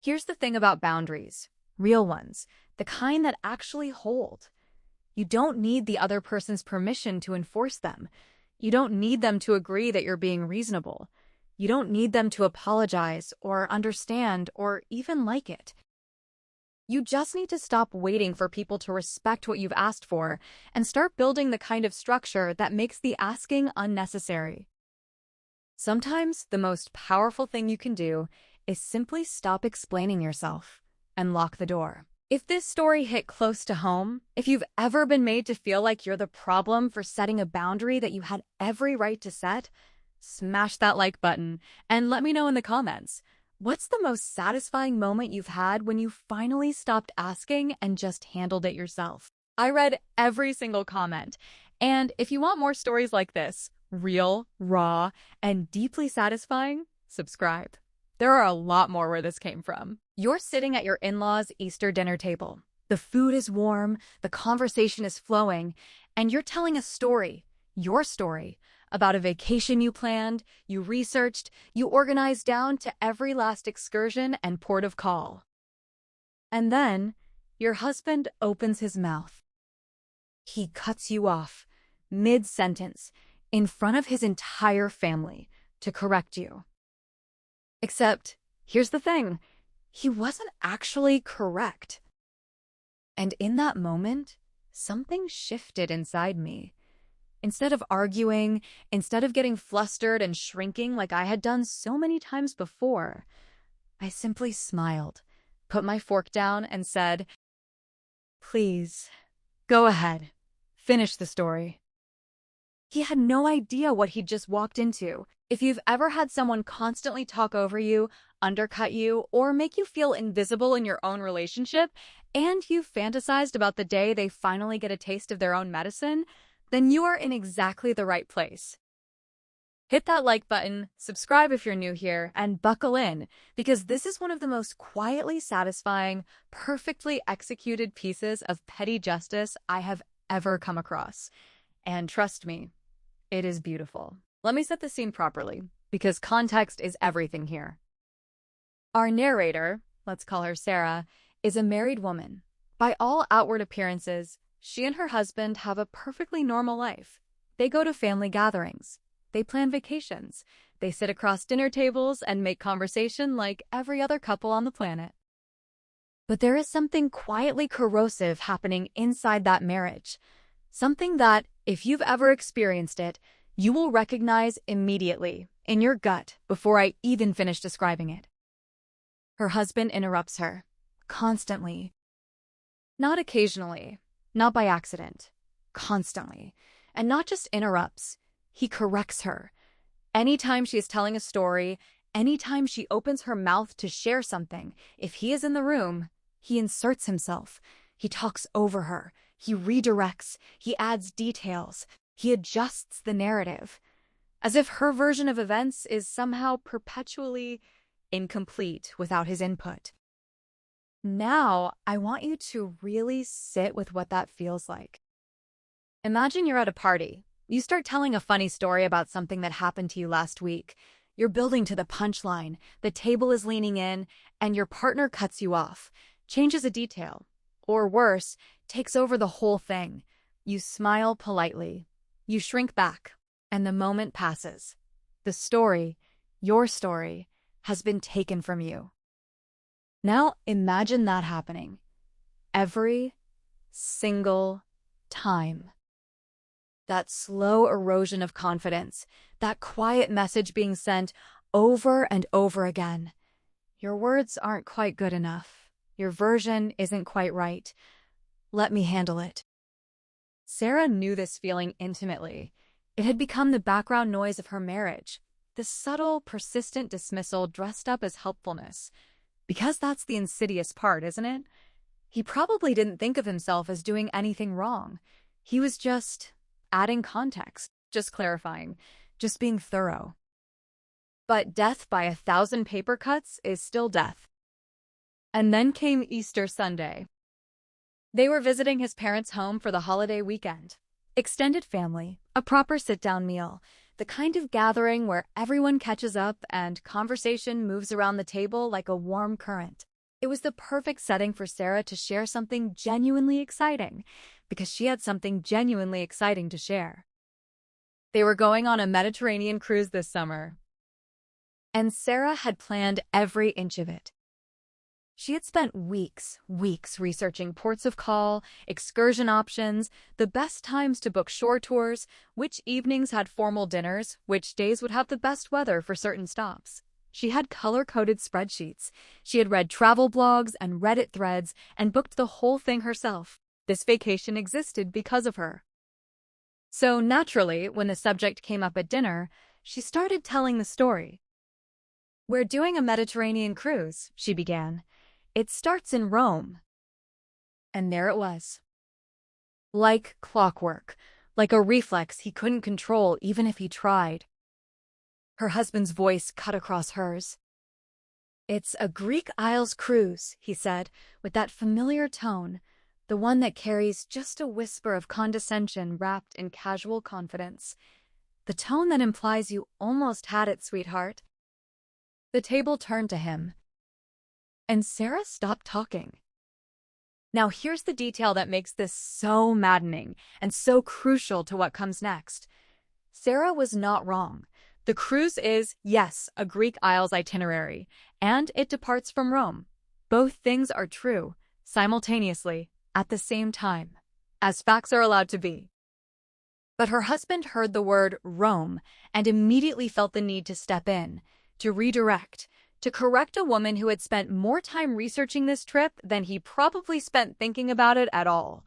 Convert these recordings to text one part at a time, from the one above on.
Here's the thing about boundaries, real ones, the kind that actually hold. You don't need the other person's permission to enforce them. You don't need them to agree that you're being reasonable. You don't need them to apologize or understand or even like it. You just need to stop waiting for people to respect what you've asked for and start building the kind of structure that makes the asking unnecessary. Sometimes the most powerful thing you can do is simply stop explaining yourself and lock the door. If this story hit close to home, if you've ever been made to feel like you're the problem for setting a boundary that you had every right to set, smash that like button and let me know in the comments. What's the most satisfying moment you've had when you finally stopped asking and just handled it yourself? I read every single comment. And if you want more stories like this, real, raw, and deeply satisfying, subscribe. There are a lot more where this came from. You're sitting at your in-laws' Easter dinner table. The food is warm, the conversation is flowing, and you're telling a story, your story, about a vacation you planned, you researched, you organized down to every last excursion and port of call. And then, your husband opens his mouth. He cuts you off, mid-sentence, in front of his entire family, to correct you. Except, here's the thing, he wasn't actually correct. And in that moment, something shifted inside me. Instead of arguing, instead of getting flustered and shrinking like I had done so many times before, I simply smiled, put my fork down, and said, "Please, go ahead, finish the story." He had no idea what he'd just walked into. If you've ever had someone constantly talk over you, undercut you, or make you feel invisible in your own relationship, and you've fantasized about the day they finally get a taste of their own medicine, then you are in exactly the right place. Hit that like button, subscribe if you're new here, and buckle in, because this is one of the most quietly satisfying, perfectly executed pieces of petty justice I have ever come across. And trust me, it is beautiful. Let me set the scene properly, because context is everything here. Our narrator, let's call her Sarah, is a married woman. By all outward appearances, she and her husband have a perfectly normal life. They go to family gatherings. They plan vacations. They sit across dinner tables and make conversation like every other couple on the planet. But there is something quietly corrosive happening inside that marriage. Something that, if you've ever experienced it, you will recognize immediately, in your gut, before I even finish describing it. Her husband interrupts her, constantly. Not occasionally, not by accident, constantly. And not just interrupts, he corrects her. Anytime she is telling a story, anytime she opens her mouth to share something, if he is in the room, he inserts himself. He talks over her. He redirects. He adds details. He adjusts the narrative, as if her version of events is somehow perpetually incomplete without his input. Now, I want you to really sit with what that feels like. Imagine you're at a party. You start telling a funny story about something that happened to you last week. You're building to the punchline, the table is leaning in, and your partner cuts you off, changes a detail, or worse, takes over the whole thing. You smile politely. You shrink back, and the moment passes. The story, your story, has been taken from you. Now imagine that happening. Every single time. That slow erosion of confidence, that quiet message being sent over and over again. Your words aren't quite good enough. Your version isn't quite right. Let me handle it. Sarah knew this feeling intimately. It had become the background noise of her marriage, the subtle, persistent dismissal dressed up as helpfulness. Because that's the insidious part, isn't it? He probably didn't think of himself as doing anything wrong. He was just adding context, just clarifying, just being thorough. But death by 1,000 paper cuts is still death. And then came Easter Sunday. They were visiting his parents' home for the holiday weekend. Extended family, a proper sit-down meal, the kind of gathering where everyone catches up and conversation moves around the table like a warm current. It was the perfect setting for Sarah to share something genuinely exciting, because she had something genuinely exciting to share. They were going on a Mediterranean cruise this summer, and Sarah had planned every inch of it. She had spent weeks researching ports of call, excursion options, the best times to book shore tours, which evenings had formal dinners, which days would have the best weather for certain stops. She had color-coded spreadsheets. She had read travel blogs and Reddit threads and booked the whole thing herself. This vacation existed because of her. So naturally, when the subject came up at dinner, she started telling the story. "We're doing a Mediterranean cruise," she began. "It starts in Rome." And there it was. Like clockwork, like a reflex he couldn't control even if he tried. Her husband's voice cut across hers. "It's a Greek Isles cruise," he said, with that familiar tone, the one that carries just a whisper of condescension wrapped in casual confidence. The tone that implies you almost had it, sweetheart. The table turned to him, and Sarah stopped talking. Now here's the detail that makes this so maddening and so crucial to what comes next. Sarah was not wrong. The cruise is, yes, a Greek Isles itinerary, and it departs from Rome. Both things are true, simultaneously, at the same time, as facts are allowed to be. But her husband heard the word Rome and immediately felt the need to step in, to redirect, to correct a woman who had spent more time researching this trip than he probably spent thinking about it at all.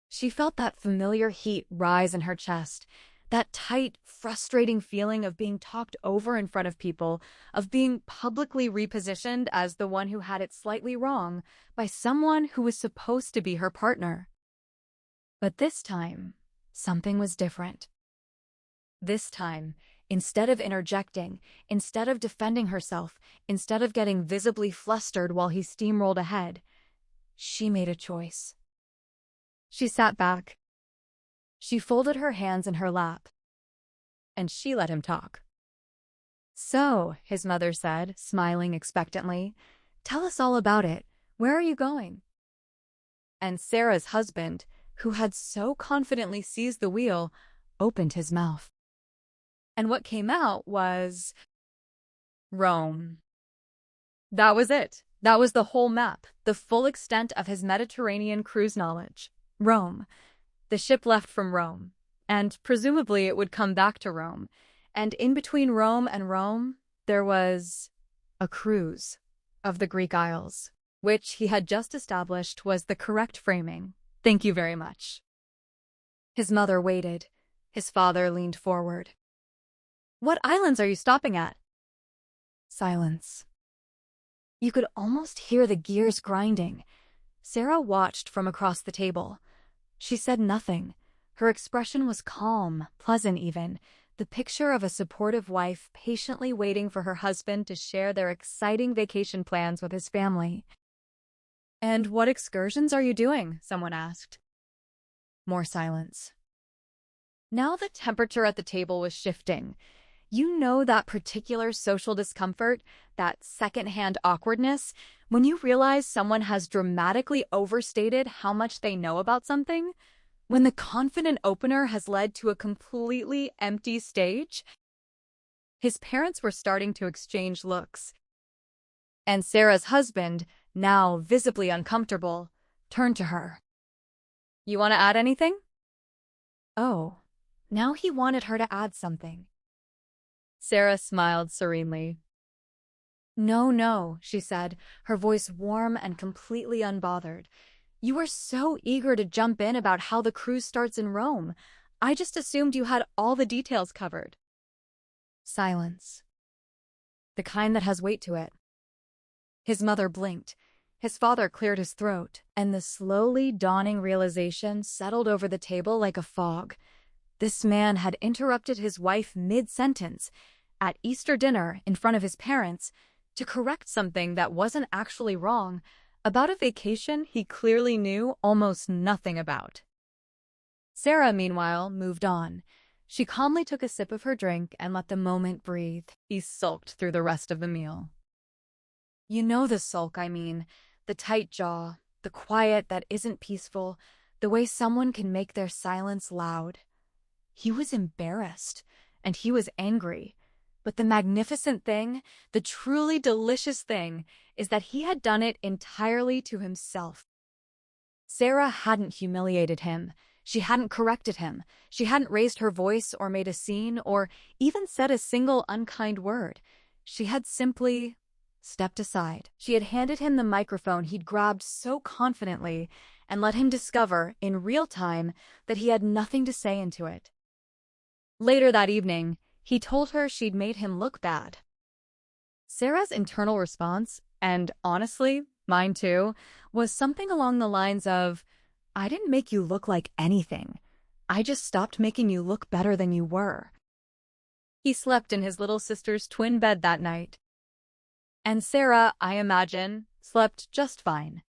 She felt that familiar heat rise in her chest, that tight, frustrating feeling of being talked over in front of people, of being publicly repositioned as the one who had it slightly wrong by someone who was supposed to be her partner. But this time, something was different. This time, instead of interjecting, instead of defending herself, instead of getting visibly flustered while he steamrolled ahead, she made a choice. She sat back. She folded her hands in her lap, and she let him talk. "So," his mother said, smiling expectantly, "tell us all about it. Where are you going?" And Sarah's husband, who had so confidently seized the wheel, opened his mouth. And what came out was Rome. That was it. That was the whole map, the full extent of his Mediterranean cruise knowledge. Rome. The ship left from Rome, and presumably it would come back to Rome. And in between Rome and Rome, there was a cruise of the Greek Isles, which he had just established was the correct framing. Thank you very much. His mother waited. His father leaned forward. "What islands are you stopping at?" Silence. You could almost hear the gears grinding. Sarah watched from across the table. She said nothing. Her expression was calm, pleasant even, the picture of a supportive wife patiently waiting for her husband to share their exciting vacation plans with his family. "And what excursions are you doing?" someone asked. More silence. Now the temperature at the table was shifting. You know that particular social discomfort, that secondhand awkwardness, when you realize someone has dramatically overstated how much they know about something? When the confident opener has led to a completely empty stage? His parents were starting to exchange looks. And Sarah's husband, now visibly uncomfortable, turned to her. "You want to add anything?" Oh, now he wanted her to add something. Sarah smiled serenely. No, she said, her voice warm and completely unbothered. "You were so eager to jump in about how the cruise starts in Rome. I just assumed you had all the details covered." Silence. The kind that has weight to it. His mother blinked. His father cleared his throat, and the slowly dawning realization settled over the table like a fog. This man had interrupted his wife mid-sentence, at Easter dinner in front of his parents, to correct something that wasn't actually wrong, about a vacation he clearly knew almost nothing about. Sarah, meanwhile, moved on. She calmly took a sip of her drink and let the moment breathe. He sulked through the rest of the meal. You know the sulk, I mean. The tight jaw, the quiet that isn't peaceful, the way someone can make their silence loud. He was embarrassed, and he was angry. But the magnificent thing, the truly delicious thing, is that he had done it entirely to himself. Sarah hadn't humiliated him. She hadn't corrected him. She hadn't raised her voice or made a scene or even said a single unkind word. She had simply stepped aside. She had handed him the microphone he'd grabbed so confidently and let him discover, in real time, that he had nothing to say into it. Later that evening, he told her she'd made him look bad. Sarah's internal response, and honestly, mine too, was something along the lines of, "I didn't make you look like anything. I just stopped making you look better than you were." He slept in his little sister's twin bed that night. And Sarah, I imagine, slept just fine.